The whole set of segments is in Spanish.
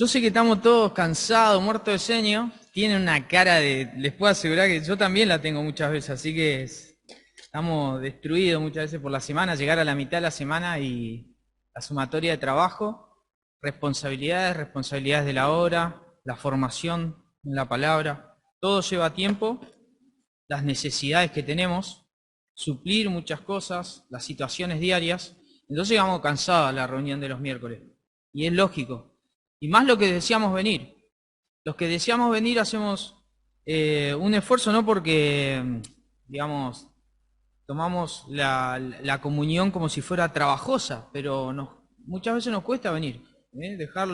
Yo sé que estamos todos cansados, muertos de sueño. Tienen una cara de... Les puedo asegurar que yo también la tengo muchas veces, así que estamos destruidos muchas veces por la semana, llegar a la mitad de la semana y la sumatoria de trabajo, responsabilidades de la obra, la formación en la palabra, todo lleva tiempo, las necesidades que tenemos, suplir muchas cosas, las situaciones diarias. Entonces llegamos cansados a la reunión de los miércoles. Y es lógico. Y más lo que deseamos venir. Los que deseamos venir hacemos un esfuerzo, no porque, digamos, tomamos la comunión como si fuera trabajosa, pero muchas veces nos cuesta venir. Dejar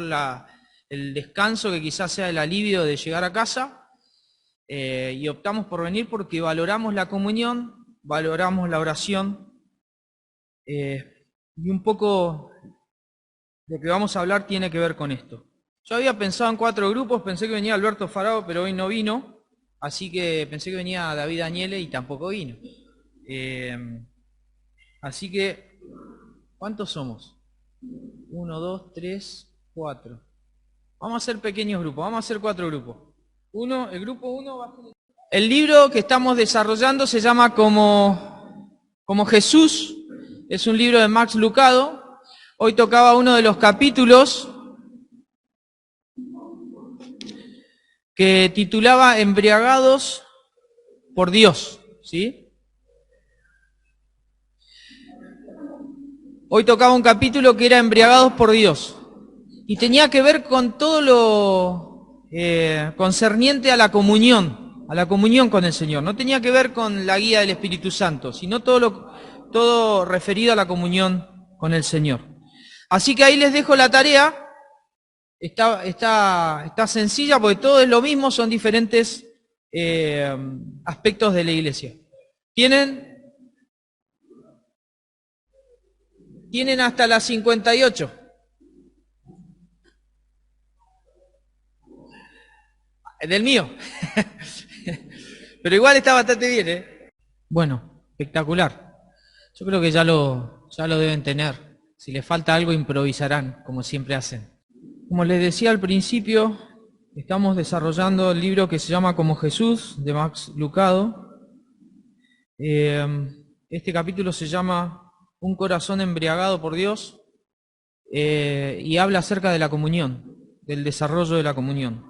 el descanso que quizás sea el alivio de llegar a casa, y optamos por venir porque valoramos la comunión, valoramos la oración, y un poco de que vamos a hablar tiene que ver con esto. Yo había pensado en 4 grupos, pensé que venía Alberto Farao, pero hoy no vino, así que pensé que venía David Añele y tampoco vino. Así que, ¿cuántos somos? 1, 2, 3, 4. Vamos a hacer pequeños grupos, vamos a hacer 4 grupos. El grupo 1 va a ser... El libro que estamos desarrollando se llama Como Jesús, es un libro de Max Lucado. Hoy tocaba uno de los capítulos que titulaba Embriagados por Dios, ¿sí? Hoy tocaba un capítulo que era Embriagados por Dios y tenía que ver con todo lo concerniente a la comunión con el Señor. No tenía que ver con la guía del Espíritu Santo, sino todo referido a la comunión con el Señor. Así que ahí les dejo la tarea. Está sencilla porque todo es lo mismo, son diferentes aspectos de la iglesia. Tienen hasta las 58. Del mío. Pero igual está bastante bien, ¿eh? Bueno, espectacular. Yo creo que ya lo deben tener. Si les falta algo, improvisarán, como siempre hacen. Como les decía al principio, estamos desarrollando el libro que se llama Como Jesús, de Max Lucado. Este capítulo se llama Un corazón embriagado por Dios, y habla acerca de la comunión, del desarrollo de la comunión.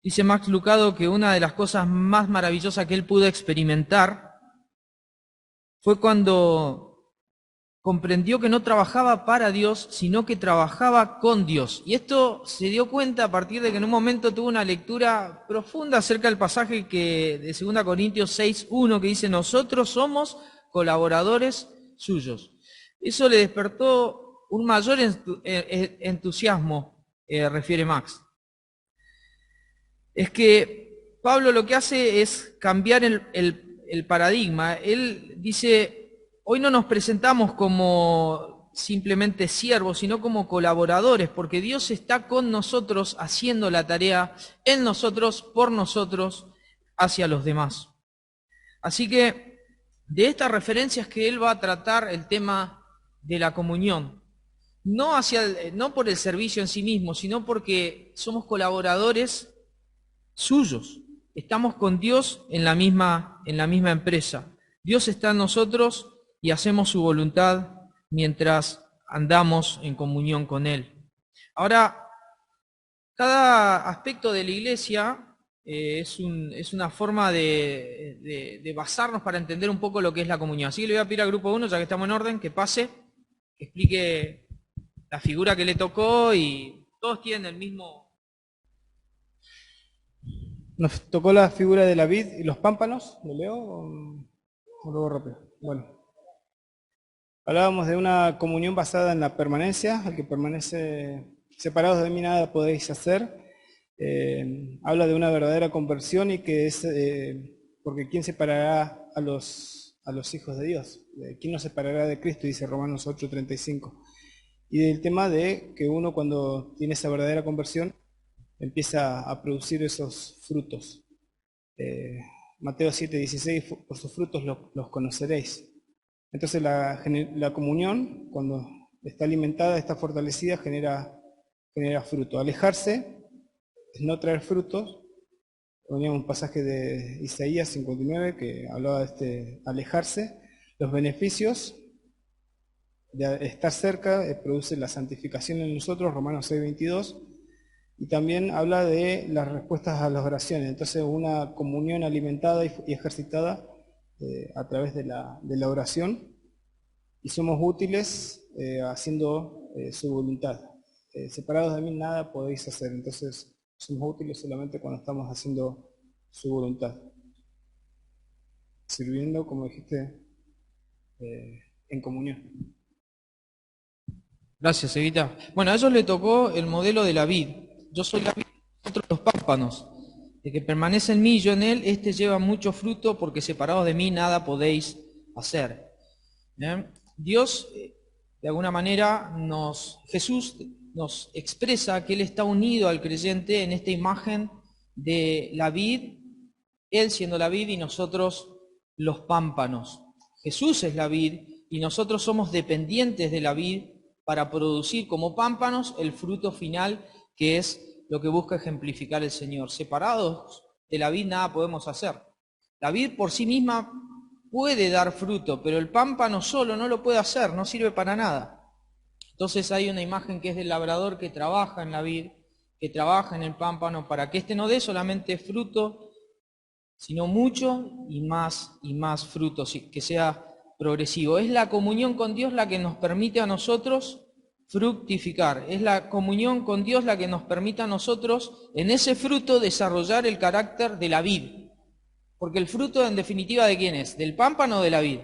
Dice Max Lucado que una de las cosas más maravillosas que él pudo experimentar fue cuando comprendió que no trabajaba para Dios, sino que trabajaba con Dios. Y esto se dio cuenta a partir de que en un momento tuvo una lectura profunda acerca del pasaje de 2 Corintios 6:1 que dice: nosotros somos colaboradores suyos. Eso le despertó un mayor entusiasmo, refiere Max. Es que Pablo lo que hace es cambiar el paradigma. Él dice: hoy no nos presentamos como simplemente siervos, sino como colaboradores, porque Dios está con nosotros haciendo la tarea en nosotros, por nosotros, hacia los demás. Así que de estas referencias que él va a tratar el tema de la comunión, no por el servicio en sí mismo, sino porque somos colaboradores suyos. Estamos con Dios en la misma empresa. Dios está en nosotros y hacemos su voluntad mientras andamos en comunión con Él. Ahora, cada aspecto de la iglesia es una forma de basarnos para entender un poco lo que es la comunión. Así que le voy a pedir al grupo 1, ya que estamos en orden, que pase, que explique la figura que le tocó, y todos tienen el mismo... Nos tocó la figura de la vid y los pámpanos. ¿Lo leo o luego rápido? Bueno. Hablábamos de una comunión basada en la permanencia. El que permanece separados de mí nada podéis hacer. Habla de una verdadera conversión y que es porque ¿quién separará a los hijos de Dios? ¿Quién nos separará de Cristo? Dice Romanos 8:35. Y del tema de que uno, cuando tiene esa verdadera conversión, empieza a producir esos frutos. Mateo 7:16, por sus frutos los conoceréis. Entonces la comunión, cuando está alimentada, está fortalecida, genera genera fruto. Alejarse es no traer frutos. Poníamos un pasaje de Isaías 59 que hablaba de este alejarse. Los beneficios de estar cerca produce la santificación en nosotros, Romanos 6:22, y también habla de las respuestas a las oraciones. Entonces una comunión alimentada y ejercitada a través de la oración, y somos útiles haciendo su voluntad. Separados de mí nada podéis hacer, entonces somos útiles solamente cuando estamos haciendo su voluntad. Sirviendo, como dijiste, en comunión. Gracias, Evita. Bueno, a ellos le tocó el modelo de la vid. Yo soy la vid, nosotros los pámpanos. El que permanece en mí y yo en él, este lleva mucho fruto, porque separados de mí nada podéis hacer. Dios, de alguna manera, Jesús nos expresa que Él está unido al creyente en esta imagen de la vid, Él siendo la vid y nosotros los pámpanos. Jesús es la vid y nosotros somos dependientes de la vid para producir como pámpanos el fruto final, que es lo que busca ejemplificar el Señor. Separados de la vid nada podemos hacer. La vid por sí misma puede dar fruto, pero el pámpano solo no lo puede hacer, no sirve para nada. Entonces hay una imagen que es del labrador que trabaja en la vid, que trabaja en el pámpano, para que éste no dé solamente fruto, sino mucho y más fruto, que sea progresivo. Es la comunión con Dios la que nos permite a nosotros fructificar. Es la comunión con Dios la que nos permite a nosotros en ese fruto desarrollar el carácter de la vid. Porque el fruto en definitiva ¿de quién es? ¿Del pámpano o de la vid?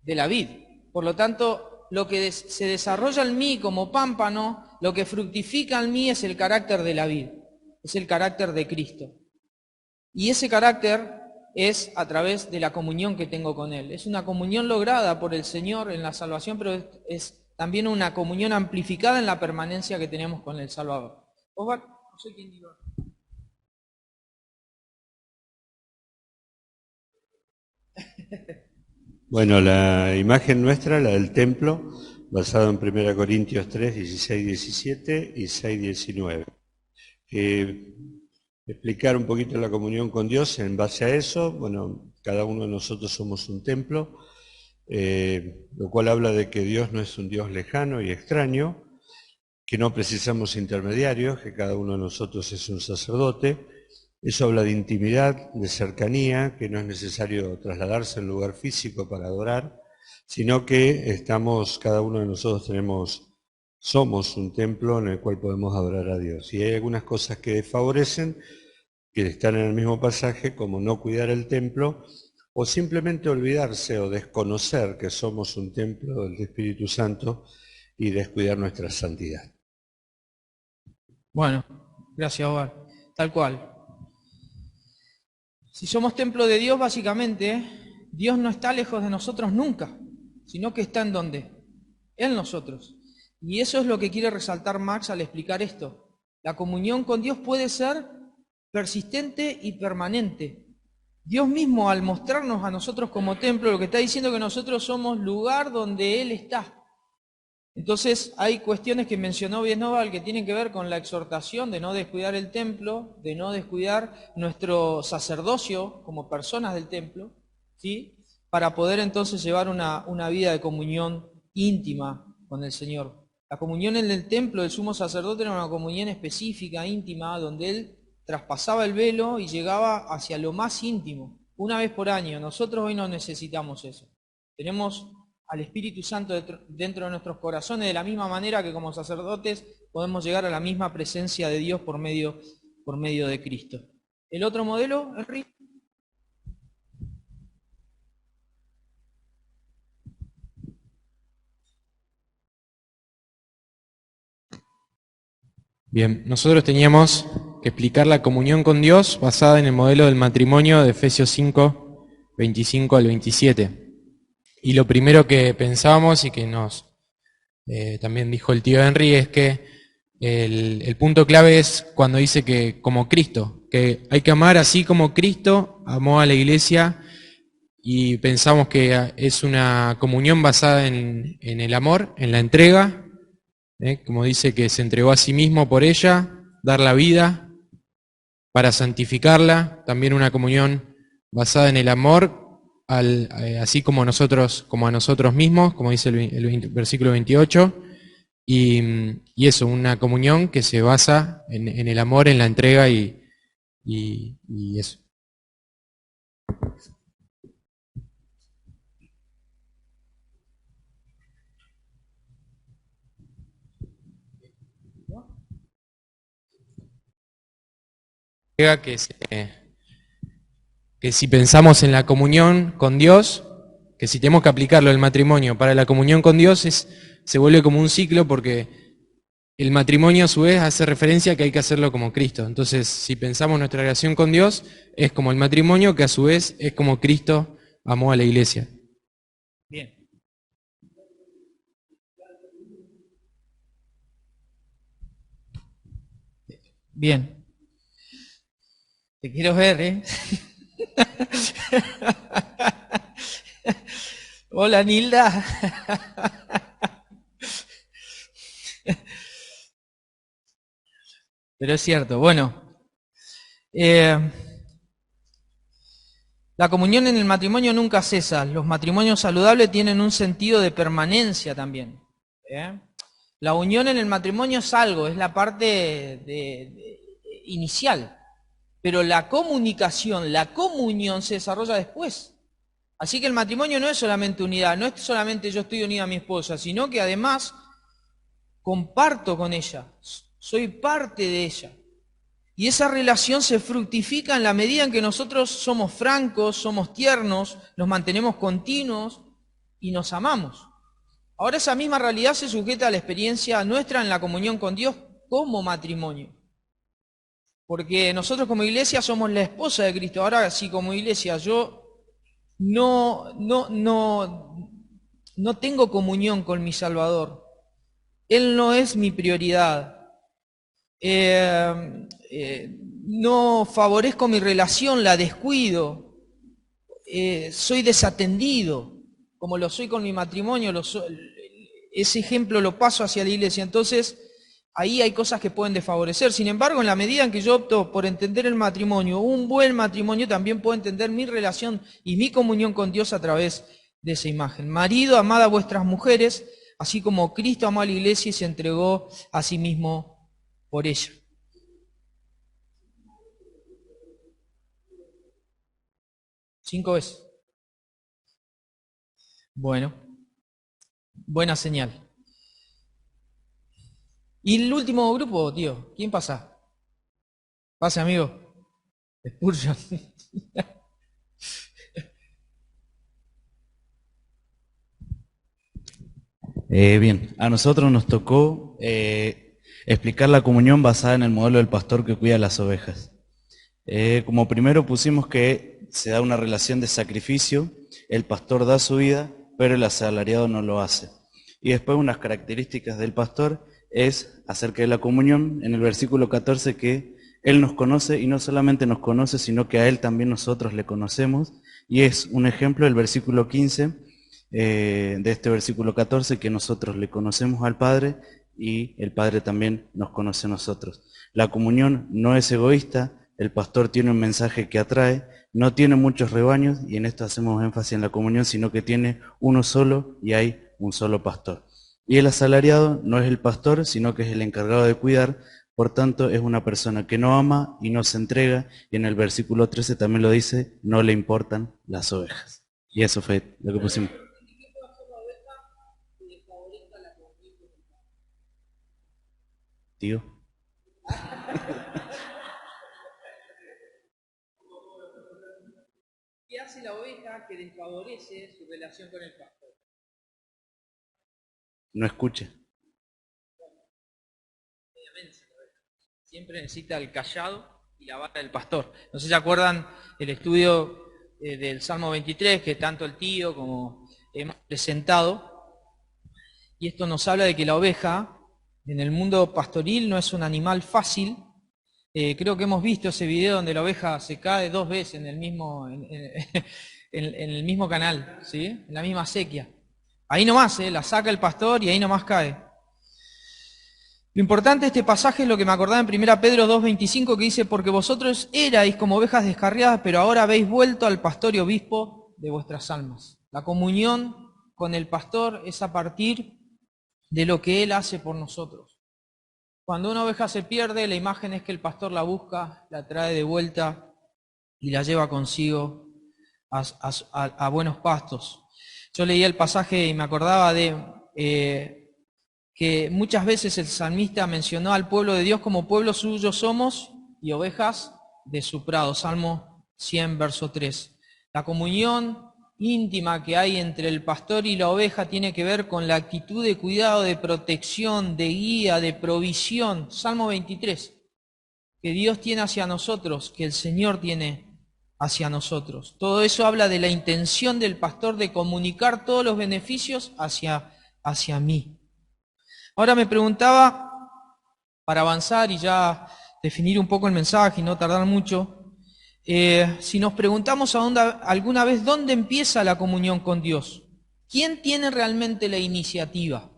De la vid. Por lo tanto, lo que se desarrolla en mí como pámpano, lo que fructifica en mí es el carácter de la vid. Es el carácter de Cristo. Y ese carácter es a través de la comunión que tengo con Él. Es una comunión lograda por el Señor en la salvación, pero es también una comunión amplificada en la permanencia que tenemos con el Salvador. Osvar, no sé quién diga. Bueno, la imagen nuestra, la del templo, basada en 1 Corintios 3, 16, 17 y 6, 19. Explicar un poquito la comunión con Dios en base a eso. Bueno, cada uno de nosotros somos un templo, lo cual habla de que Dios no es un Dios lejano y extraño, que no precisamos intermediarios, que cada uno de nosotros es un sacerdote. Eso habla de intimidad, de cercanía, que no es necesario trasladarse a un lugar físico para adorar, sino que cada uno de nosotros somos un templo en el cual podemos adorar a Dios. Y hay algunas cosas que desfavorecen, que están en el mismo pasaje, como no cuidar el templo, o simplemente olvidarse o desconocer que somos un templo del Espíritu Santo y descuidar nuestra santidad. Bueno, gracias, Osvar. Tal cual. Si somos templo de Dios, básicamente, Dios no está lejos de nosotros nunca, sino que está ¿en dónde? En nosotros. Y eso es lo que quiere resaltar Max al explicar esto. La comunión con Dios puede ser persistente y permanente. Dios mismo, al mostrarnos a nosotros como templo, lo que está diciendo es que nosotros somos lugar donde Él está. Entonces hay cuestiones que mencionó bien Noval que tienen que ver con la exhortación de no descuidar el templo, de no descuidar nuestro sacerdocio como personas del templo, ¿sí? Para poder entonces llevar una vida de comunión íntima con el Señor. La comunión en el templo del sumo sacerdote era una comunión específica, íntima, donde él traspasaba el velo y llegaba hacia lo más íntimo, una vez por año. Nosotros hoy no necesitamos eso. Tenemos al Espíritu Santo dentro de nuestros corazones, de la misma manera que como sacerdotes podemos llegar a la misma presencia de Dios por medio de Cristo. ¿El otro modelo, Henry? Bien, nosotros teníamos que explicar la comunión con Dios basada en el modelo del matrimonio de Efesios 5, 25 al 27. Y lo primero que pensábamos y que nos también dijo el tío Henry es que el punto clave es cuando dice que como Cristo, que hay que amar así como Cristo amó a la iglesia, y pensamos que es una comunión basada en el amor, en la entrega, como dice que se entregó a sí mismo por ella, dar la vida para santificarla, también una comunión basada en el amor, así como nosotros, como a nosotros mismos, como dice el versículo 28, y eso, una comunión que se basa en el amor, en la entrega y eso. Que si pensamos en la comunión con Dios, que si tenemos que aplicarlo el matrimonio para la comunión con Dios, se vuelve como un ciclo porque el matrimonio a su vez hace referencia a que hay que hacerlo como Cristo. Entonces, si pensamos nuestra relación con Dios, es como el matrimonio que a su vez es como Cristo amó a la iglesia. Bien. Bien. Te quiero ver, ¿eh? Hola, Nilda. Pero es cierto, bueno. La comunión en el matrimonio nunca cesa. Los matrimonios saludables tienen un sentido de permanencia también. La unión en el matrimonio es algo, es la parte inicial. Pero la comunicación, la comunión se desarrolla después. Así que el matrimonio no es solamente unidad, no es solamente yo estoy unido a mi esposa, sino que además comparto con ella, soy parte de ella. Y esa relación se fructifica en la medida en que nosotros somos francos, somos tiernos, nos mantenemos continuos y nos amamos. Ahora esa misma realidad se sujeta a la experiencia nuestra en la comunión con Dios como matrimonio. Porque nosotros como iglesia somos la esposa de Cristo. Ahora sí, como iglesia yo no tengo comunión con mi Salvador. Él no es mi prioridad. No favorezco mi relación, la descuido. Soy desatendido, como lo soy con mi matrimonio. Ese ejemplo lo paso hacia la iglesia. Entonces, ahí hay cosas que pueden desfavorecer. Sin embargo, en la medida en que yo opto por entender el matrimonio, un buen matrimonio, también puedo entender mi relación y mi comunión con Dios a través de esa imagen. Marido, amad a vuestras mujeres, así como Cristo amó a la iglesia y se entregó a sí mismo por ella. ¿5 veces? Bueno, buena señal. ¿Y el último grupo, tío? ¿Quién pasa? Pase, amigo. Spurgeon. Bien, a nosotros nos tocó explicar la comunión basada en el modelo del pastor que cuida las ovejas. Como primero pusimos que se da una relación de sacrificio, el pastor da su vida, pero el asalariado no lo hace. Y después unas características del pastor es acerca de la comunión, en el versículo 14, que él nos conoce y no solamente nos conoce, sino que a él también nosotros le conocemos. Y es un ejemplo del versículo 15, de este versículo 14, que nosotros le conocemos al Padre y el Padre también nos conoce a nosotros. La comunión no es egoísta, el pastor tiene un mensaje que atrae, no tiene muchos rebaños, y en esto hacemos énfasis en la comunión, sino que tiene uno solo y hay un solo pastor. Y el asalariado no es el pastor, sino que es el encargado de cuidar, por tanto es una persona que no ama y no se entrega, y en el versículo 13 también lo dice, no le importan las ovejas. Y eso fue lo que pusimos. Tío. ¿Qué hace la oveja que desfavorece su relación con el pastor? No escuche. Siempre necesita el callado y la vara del pastor. No sé si se acuerdan el estudio del Salmo 23, que tanto el tío como hemos presentado. Y esto nos habla de que la oveja en el mundo pastoril no es un animal fácil. Creo que hemos visto ese video donde la oveja se cae 2 veces en el mismo, en el mismo canal, ¿sí? En la misma acequia. Ahí nomás, la saca el pastor y ahí nomás cae. Lo importante de este pasaje es lo que me acordaba en 1 Pedro 2:25, que dice, porque vosotros erais como ovejas descarriadas, pero ahora habéis vuelto al pastor y obispo de vuestras almas. La comunión con el pastor es a partir de lo que él hace por nosotros. Cuando una oveja se pierde, la imagen es que el pastor la busca, la trae de vuelta y la lleva consigo a buenos pastos. Yo leía el pasaje y me acordaba de que muchas veces el salmista mencionó al pueblo de Dios como pueblo suyo somos y ovejas de su prado. Salmo 100, verso 3. La comunión íntima que hay entre el pastor y la oveja tiene que ver con la actitud de cuidado, de protección, de guía, de provisión. Salmo 23, que Dios tiene hacia nosotros, que el Señor tiene hacia nosotros. Todo eso habla de la intención del pastor de comunicar todos los beneficios hacia mí. Ahora me preguntaba, para avanzar y ya definir un poco el mensaje y no tardar mucho, si nos preguntamos alguna vez dónde empieza la comunión con Dios, ¿quién tiene realmente la iniciativa?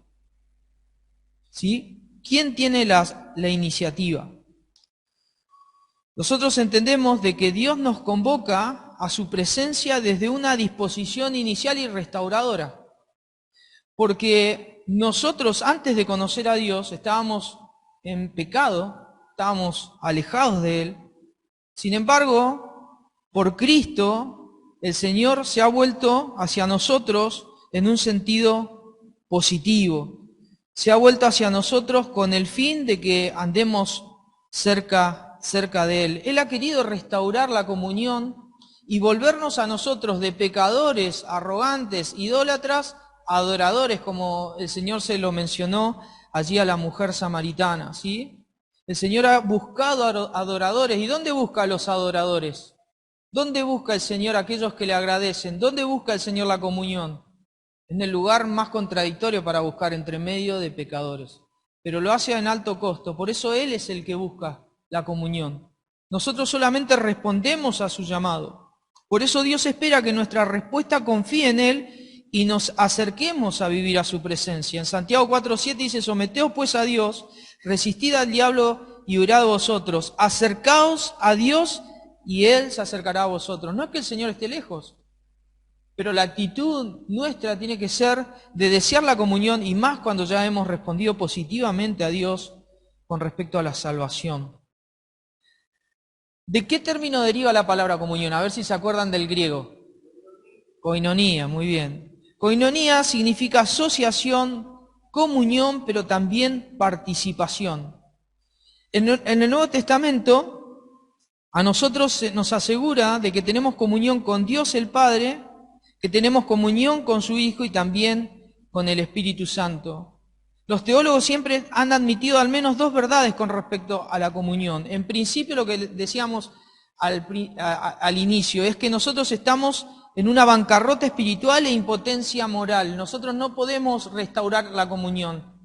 ¿Sí? ¿Quién tiene la iniciativa? Nosotros entendemos de que Dios nos convoca a su presencia desde una disposición inicial y restauradora, porque nosotros, antes de conocer a Dios, estábamos en pecado, estábamos alejados de Él. Sin embargo, por Cristo, el Señor se ha vuelto hacia nosotros en un sentido positivo. Se ha vuelto hacia nosotros con el fin de que andemos cerca de Él. Él ha querido restaurar la comunión y volvernos a nosotros de pecadores, arrogantes, idólatras, adoradores, como el Señor se lo mencionó allí a la mujer samaritana, ¿sí? El Señor ha buscado adoradores. ¿Y dónde busca a los adoradores? ¿Dónde busca el Señor a aquellos que le agradecen? ¿Dónde busca el Señor la comunión? En el lugar más contradictorio para buscar, entre medio de pecadores. Pero lo hace en alto costo, por eso Él es el que busca la comunión. Nosotros solamente respondemos a su llamado. Por eso Dios espera que nuestra respuesta confíe en Él y nos acerquemos a vivir a su presencia. En Santiago 4:7 dice, someteos pues a Dios, resistid al diablo y huirá de vosotros. Acercaos a Dios y Él se acercará a vosotros. No es que el Señor esté lejos, pero la actitud nuestra tiene que ser de desear la comunión, y más cuando ya hemos respondido positivamente a Dios con respecto a la salvación. ¿De qué término deriva la palabra comunión? A ver si se acuerdan del griego. Koinonía, muy bien. Koinonía significa asociación, comunión, pero también participación. En el Nuevo Testamento, a nosotros se nos asegura de que tenemos comunión con Dios el Padre, que tenemos comunión con su Hijo y también con el Espíritu Santo. Los teólogos siempre han admitido al menos dos verdades con respecto a la comunión. En principio, lo que decíamos al inicio es que nosotros estamos en una bancarrota espiritual e impotencia moral. Nosotros no podemos restaurar la comunión.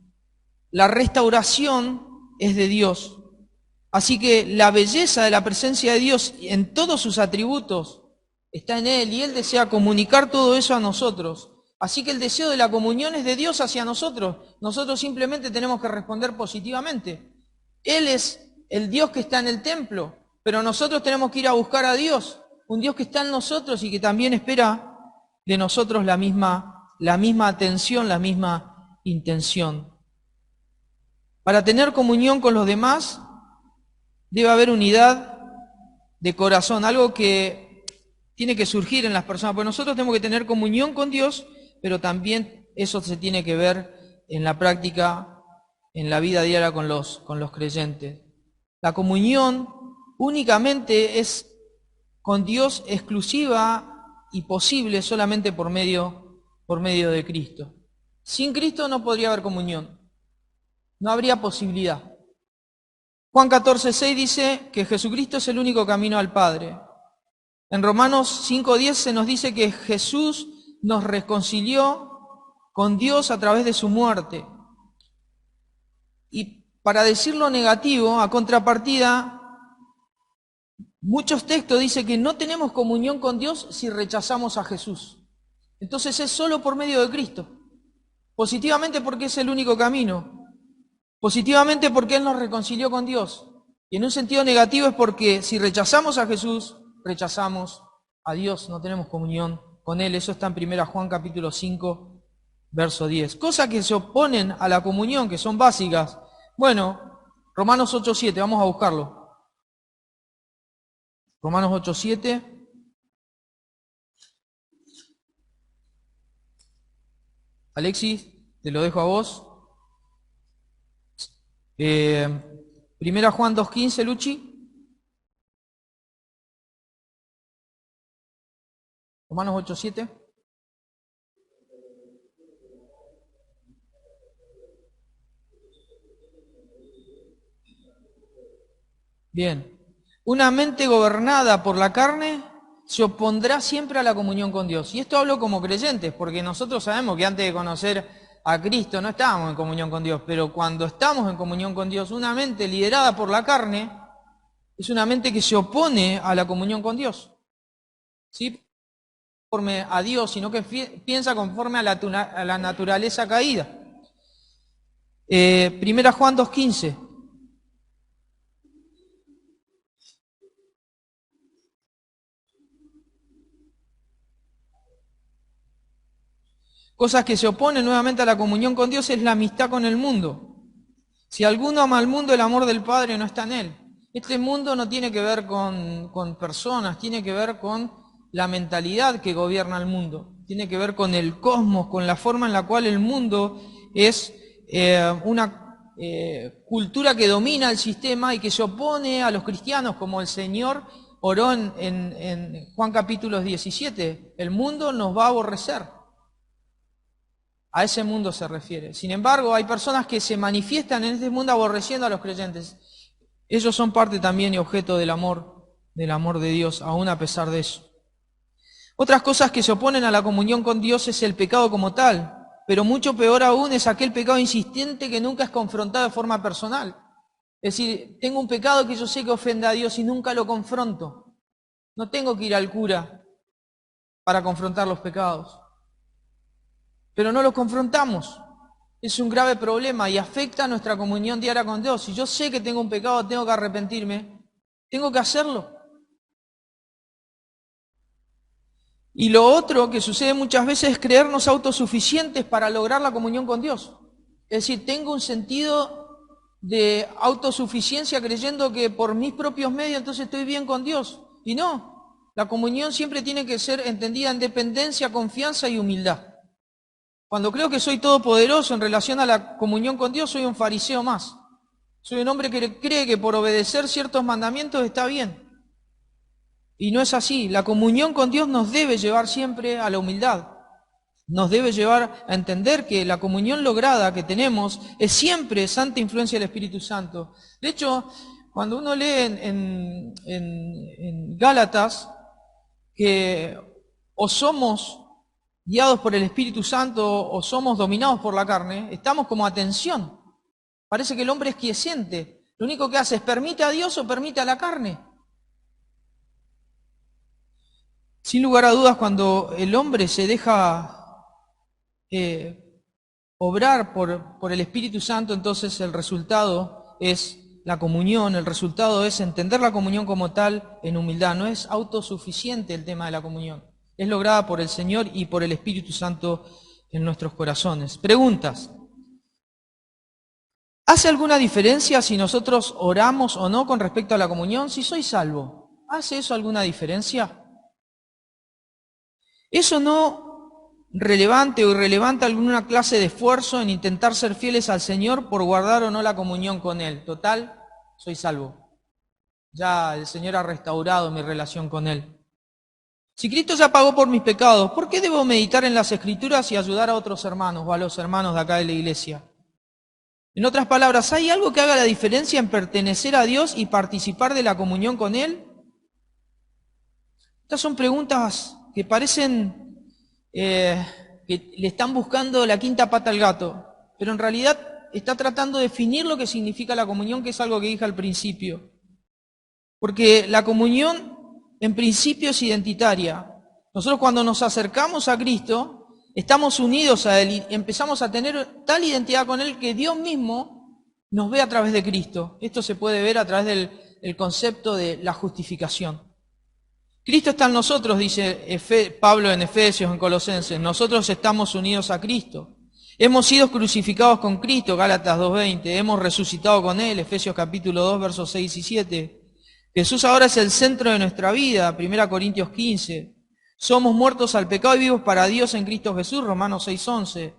La restauración es de Dios. Así que la belleza de la presencia de Dios en todos sus atributos está en Él, y Él desea comunicar todo eso a nosotros. Así que el deseo de la comunión es de Dios hacia nosotros. Nosotros simplemente tenemos que responder positivamente. Él es el Dios que está en el templo, pero nosotros tenemos que ir a buscar a Dios, un Dios que está en nosotros y que también espera de nosotros la misma atención, la misma intención. Para tener comunión con los demás debe haber unidad de corazón, algo que tiene que surgir en las personas, porque nosotros tenemos que tener comunión con Dios, pero también eso se tiene que ver en la práctica, en la vida diaria con los creyentes. La comunión únicamente es con Dios exclusiva y posible solamente por medio de Cristo. Sin Cristo no podría haber comunión, no habría posibilidad. Juan 14:6 dice que Jesucristo es el único camino al Padre. En Romanos 5:10 se nos dice que Jesús nos reconcilió con Dios a través de su muerte. Y para decirlo negativo, a contrapartida, muchos textos dicen que no tenemos comunión con Dios si rechazamos a Jesús. Entonces es solo por medio de Cristo. Positivamente porque es el único camino. Positivamente porque Él nos reconcilió con Dios. Y en un sentido negativo es porque si rechazamos a Jesús, rechazamos a Dios, no tenemos comunión con Él. Eso está en 1 Juan capítulo 5, verso 10. Cosas que se oponen a la comunión, que son básicas. Bueno, Romanos 8:7, vamos a buscarlo. Romanos 8:7. Alexis, te lo dejo a vos. 1 Juan 2:15, Luchi. Romanos 8:7. Bien. Una mente gobernada por la carne se opondrá siempre a la comunión con Dios. Y esto hablo como creyentes, porque nosotros sabemos que antes de conocer a Cristo no estábamos en comunión con Dios, pero cuando estamos en comunión con Dios, una mente liderada por la carne es una mente que se opone a la comunión con Dios. ¿Sí? Conforme a Dios, sino que piensa conforme a la naturaleza caída. 1 Juan 2:15. Cosas que se oponen nuevamente a la comunión con Dios es la amistad con el mundo. Si alguno ama al mundo, el amor del Padre no está en él. Este mundo no tiene que ver con personas, tiene que ver con la mentalidad que gobierna el mundo. Tiene que ver con el cosmos, con la forma en la cual el mundo es una cultura que domina el sistema y que se opone a los cristianos, como el Señor oró en Juan capítulo 17. El mundo nos va a aborrecer. A ese mundo se refiere. Sin embargo, hay personas que se manifiestan en este mundo aborreciendo a los creyentes. Ellos son parte también y objeto del amor de Dios, aún a pesar de eso. Otras cosas que se oponen a la comunión con Dios es el pecado como tal, pero mucho peor aún es aquel pecado insistente que nunca es confrontado de forma personal. Es decir, tengo un pecado que yo sé que ofende a Dios y nunca lo confronto. No tengo que ir al cura para confrontar los pecados. Pero no los confrontamos. Es un grave problema y afecta a nuestra comunión diaria con Dios. Si yo sé que tengo un pecado, tengo que arrepentirme, tengo que hacerlo. Y lo otro que sucede muchas veces es creernos autosuficientes para lograr la comunión con Dios. Es decir, tengo un sentido de autosuficiencia creyendo que por mis propios medios entonces estoy bien con Dios. Y no, la comunión siempre tiene que ser entendida en dependencia, confianza y humildad. Cuando creo que soy todopoderoso en relación a la comunión con Dios, soy un fariseo más. Soy un hombre que cree que por obedecer ciertos mandamientos está bien. Y no es así. La comunión con Dios nos debe llevar siempre a la humildad. Nos debe llevar a entender que la comunión lograda que tenemos es siempre santa influencia del Espíritu Santo. De hecho, cuando uno lee en Gálatas que o somos guiados por el Espíritu Santo o somos dominados por la carne, estamos como a tensión. Parece que el hombre es quiescente. Lo único que hace es permite a Dios o permite a la carne. Sin lugar a dudas, cuando el hombre se deja obrar por el Espíritu Santo, entonces el resultado es la comunión, el resultado es entender la comunión como tal en humildad. No es autosuficiente el tema de la comunión. Es lograda por el Señor y por el Espíritu Santo en nuestros corazones. Preguntas. ¿Hace alguna diferencia si nosotros oramos o no con respecto a la comunión? Si soy salvo, ¿hace eso alguna diferencia? ¿Eso no relevante o irrelevante alguna clase de esfuerzo en intentar ser fieles al Señor por guardar o no la comunión con Él? Total, soy salvo. Ya el Señor ha restaurado mi relación con Él. Si Cristo ya pagó por mis pecados, ¿por qué debo meditar en las Escrituras y ayudar a otros hermanos o a los hermanos de acá de la iglesia? En otras palabras, ¿hay algo que haga la diferencia en pertenecer a Dios y participar de la comunión con Él? Estas son preguntas que parecen que le están buscando la quinta pata al gato, pero en realidad está tratando de definir lo que significa la comunión, que es algo que dije al principio. Porque la comunión en principio es identitaria. Nosotros cuando nos acercamos a Cristo, estamos unidos a Él y empezamos a tener tal identidad con Él que Dios mismo nos ve a través de Cristo. Esto se puede ver a través del concepto de la justificación. Cristo está en nosotros, dice Pablo en Efesios, en Colosenses. Nosotros estamos unidos a Cristo. Hemos sido crucificados con Cristo, Gálatas 2:20. Hemos resucitado con Él, Efesios capítulo 2, versos 6 y 7. Jesús ahora es el centro de nuestra vida, 1 Corintios 15. Somos muertos al pecado y vivos para Dios en Cristo Jesús, Romanos 6:11.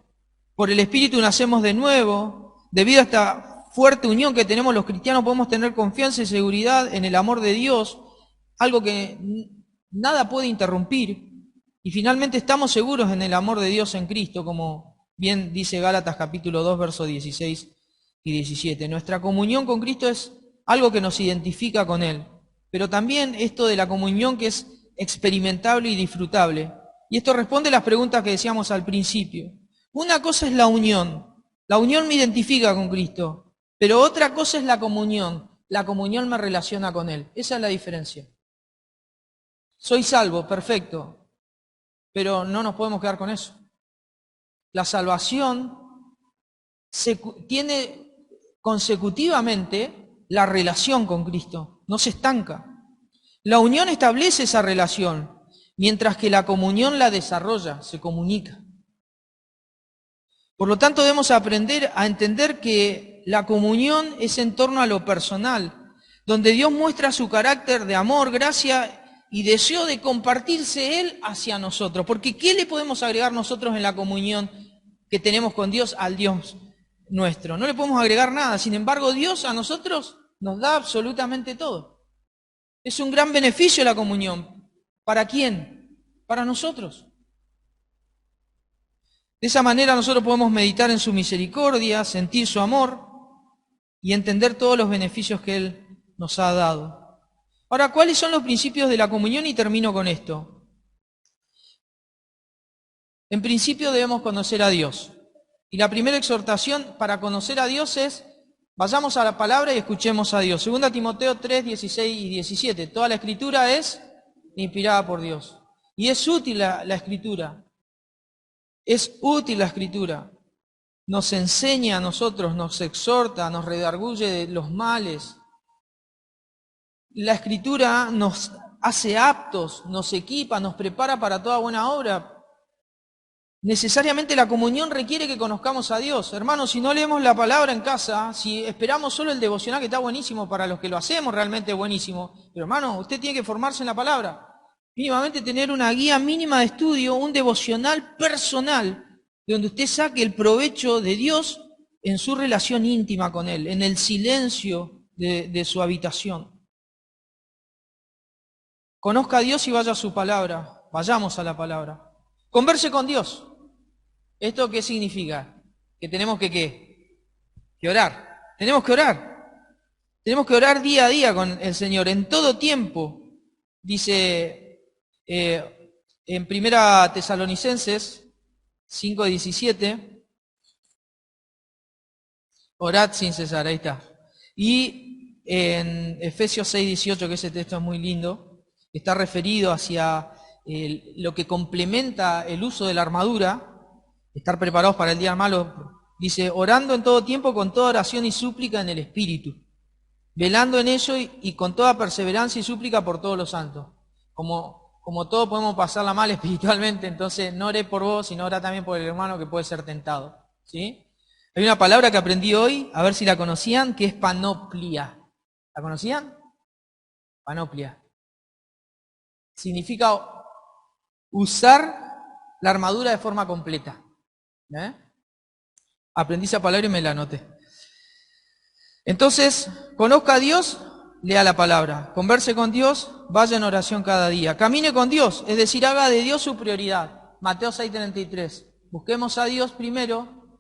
Por el Espíritu nacemos de nuevo. Debido a esta fuerte unión que tenemos los cristianos, podemos tener confianza y seguridad en el amor de Dios, algo que nada puede interrumpir. Y finalmente estamos seguros en el amor de Dios en Cristo, como bien dice Gálatas capítulo 2, versos 16 y 17. Nuestra comunión con Cristo es algo que nos identifica con Él, pero también esto de la comunión que es experimentable y disfrutable. Y esto responde a las preguntas que decíamos al principio. Una cosa es la unión me identifica con Cristo, pero otra cosa es la comunión me relaciona con Él. Esa es la diferencia. Soy salvo, perfecto, pero no nos podemos quedar con eso. La salvación tiene consecutivamente la relación con Cristo, no se estanca. La unión establece esa relación, mientras que la comunión la desarrolla, se comunica. Por lo tanto, debemos aprender a entender que la comunión es en torno a lo personal, donde Dios muestra su carácter de amor, gracia y deseo de compartirse Él hacia nosotros. Porque ¿qué le podemos agregar nosotros en la comunión que tenemos con Dios al Dios nuestro? No le podemos agregar nada. Sin embargo, Dios a nosotros nos da absolutamente todo. Es un gran beneficio la comunión. ¿Para quién? Para nosotros. De esa manera nosotros podemos meditar en su misericordia, sentir su amor y entender todos los beneficios que Él nos ha dado. Ahora, ¿cuáles son los principios de la comunión? Y termino con esto. En principio debemos conocer a Dios. Y la primera exhortación para conocer a Dios es, vayamos a la palabra y escuchemos a Dios. 2 Timoteo 3, 16 y 17. Toda la escritura es inspirada por Dios. Y es útil la escritura. Es útil la escritura. Nos enseña a nosotros, nos exhorta, nos redarguye de los males. La escritura nos hace aptos, nos equipa, nos prepara para toda buena obra. Necesariamente la comunión requiere que conozcamos a Dios. Hermanos, si no leemos la palabra en casa, si esperamos solo el devocional, que está buenísimo para los que lo hacemos, realmente buenísimo, pero hermano, usted tiene que formarse en la palabra. Mínimamente tener una guía mínima de estudio, un devocional personal, de donde usted saque el provecho de Dios en su relación íntima con Él, en el silencio de su habitación. Conozca a Dios y vaya a su palabra. Vayamos a la palabra. Converse con Dios. ¿Esto qué significa? Que tenemos que ¿qué? Que orar. Tenemos que orar. Tenemos que orar día a día con el Señor, en todo tiempo. Dice en 1 Tesalonicenses 5:17, orad sin cesar, ahí está. Y en Efesios 6:18, que ese texto es muy lindo, está referido hacia lo que complementa el uso de la armadura, estar preparados para el día malo. Dice, orando en todo tiempo con toda oración y súplica en el Espíritu, velando en ello y con toda perseverancia y súplica por todos los santos. Como todos podemos pasarla mal espiritualmente, entonces no oré por vos, sino ora también por el hermano que puede ser tentado. ¿Sí? Hay una palabra que aprendí hoy, a ver si la conocían, que es panoplia. ¿La conocían? Panoplia. Significa usar la armadura de forma completa. Aprendí esa palabra y me la anoté. Entonces, conozca a Dios, lea la palabra. Converse con Dios, vaya en oración cada día. Camine con Dios, es decir, haga de Dios su prioridad. Mateo 6:33. Busquemos a Dios primero,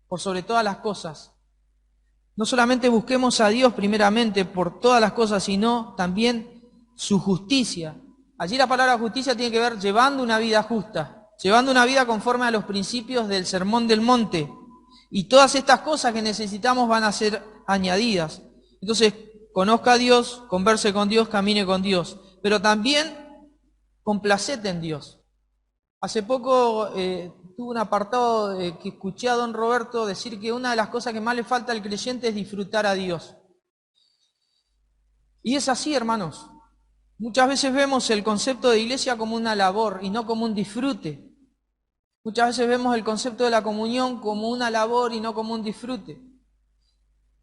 por sobre todas las cosas. No solamente busquemos a Dios primeramente por todas las cosas, sino también su justicia. Allí la palabra justicia tiene que ver llevando una vida justa, llevando una vida conforme a los principios del Sermón del Monte. Y todas estas cosas que necesitamos van a ser añadidas. Entonces, conozca a Dios, converse con Dios, camine con Dios. Pero también complacete en Dios. Hace poco tuve un apartado que escuché a don Roberto decir que una de las cosas que más le falta al creyente es disfrutar a Dios. Y es así, hermanos. Muchas veces vemos el concepto de iglesia como una labor y no como un disfrute. Muchas veces vemos el concepto de la comunión como una labor y no como un disfrute.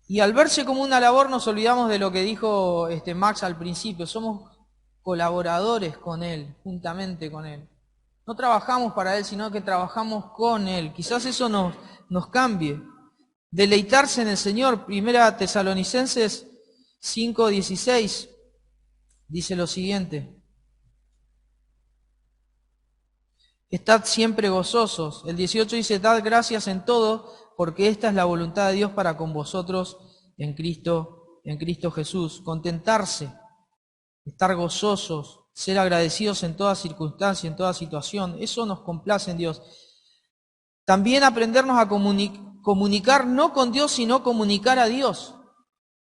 Y al verse como una labor nos olvidamos de lo que dijo Max al principio. Somos colaboradores con Él, juntamente con Él. No trabajamos para Él, sino que trabajamos con Él. Quizás eso nos cambie. Deleitarse en el Señor. 1 Tesalonicenses 5:16 dice lo siguiente. Estad siempre gozosos. El 18 dice, dad gracias en todo, porque esta es la voluntad de Dios para con vosotros en Cristo Jesús. Contentarse, estar gozosos, ser agradecidos en toda circunstancia, en toda situación. Eso nos complace en Dios. También aprendernos a comunicar no con Dios, sino comunicar a Dios.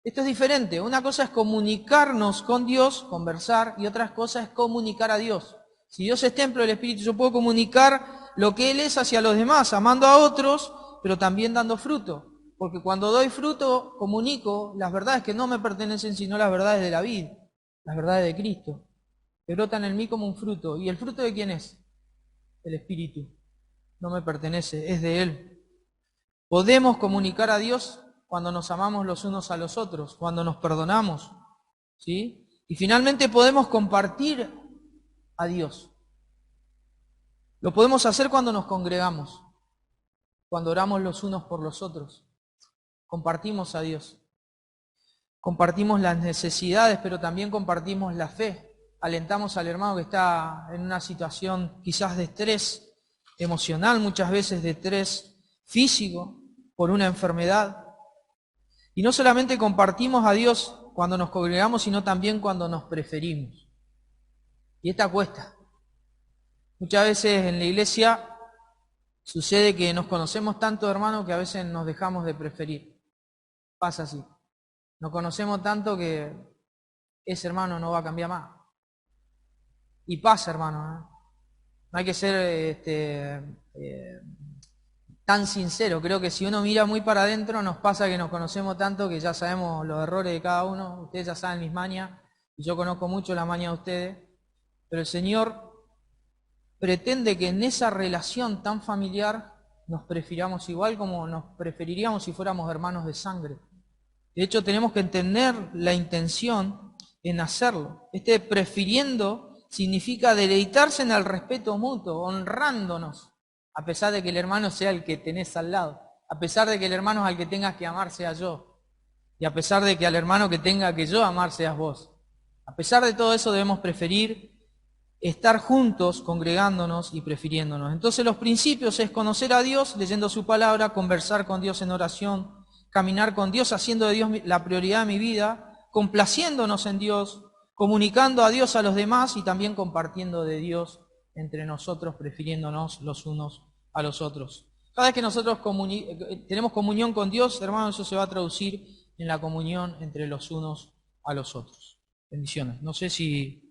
Esto es diferente. Una cosa es comunicarnos con Dios, conversar, y otra cosa es comunicar a Dios. Si Dios es templo del Espíritu, yo puedo comunicar lo que Él es hacia los demás, amando a otros, pero también dando fruto. Porque cuando doy fruto, comunico las verdades que no me pertenecen, sino las verdades de la vid, las verdades de Cristo, que brotan en mí como un fruto. ¿Y el fruto de quién es? El Espíritu. No me pertenece, es de Él. Podemos comunicar a Dios cuando nos amamos los unos a los otros, cuando nos perdonamos, ¿sí? Y finalmente podemos compartir a Dios. Lo podemos hacer cuando nos congregamos, cuando oramos los unos por los otros. Compartimos a Dios. Compartimos las necesidades, pero también compartimos la fe. Alentamos al hermano que está en una situación quizás de estrés emocional, muchas veces de estrés físico, por una enfermedad. Y no solamente compartimos a Dios cuando nos congregamos, sino también cuando nos preferimos. Y esta cuesta. Muchas veces en la iglesia sucede que nos conocemos tanto, hermano, que a veces nos dejamos de preferir. Pasa así. Nos conocemos tanto que ese hermano no va a cambiar más. Y pasa, hermano. No hay que ser tan sincero. Creo que si uno mira muy para adentro, nos pasa que nos conocemos tanto que ya sabemos los errores de cada uno. Ustedes ya saben mis mañas, y yo conozco mucho la maña de ustedes. Pero el Señor pretende que en esa relación tan familiar nos prefiramos igual como nos preferiríamos si fuéramos hermanos de sangre. De hecho, tenemos que entender la intención en hacerlo. Prefiriendo significa deleitarse en el respeto mutuo, honrándonos, a pesar de que el hermano sea el que tenés al lado, a pesar de que el hermano al que tengas que amar sea yo, y a pesar de que al hermano que tenga que yo amar seas vos. A pesar de todo eso debemos preferir estar juntos, congregándonos y prefiriéndonos. Entonces los principios es conocer a Dios, leyendo su palabra, conversar con Dios en oración, caminar con Dios, haciendo de Dios la prioridad de mi vida, complaciéndonos en Dios, comunicando a Dios a los demás y también compartiendo de Dios entre nosotros, prefiriéndonos los unos a los otros. Cada vez que nosotros tenemos comunión con Dios, hermanos, eso se va a traducir en la comunión entre los unos a los otros. Bendiciones. No sé si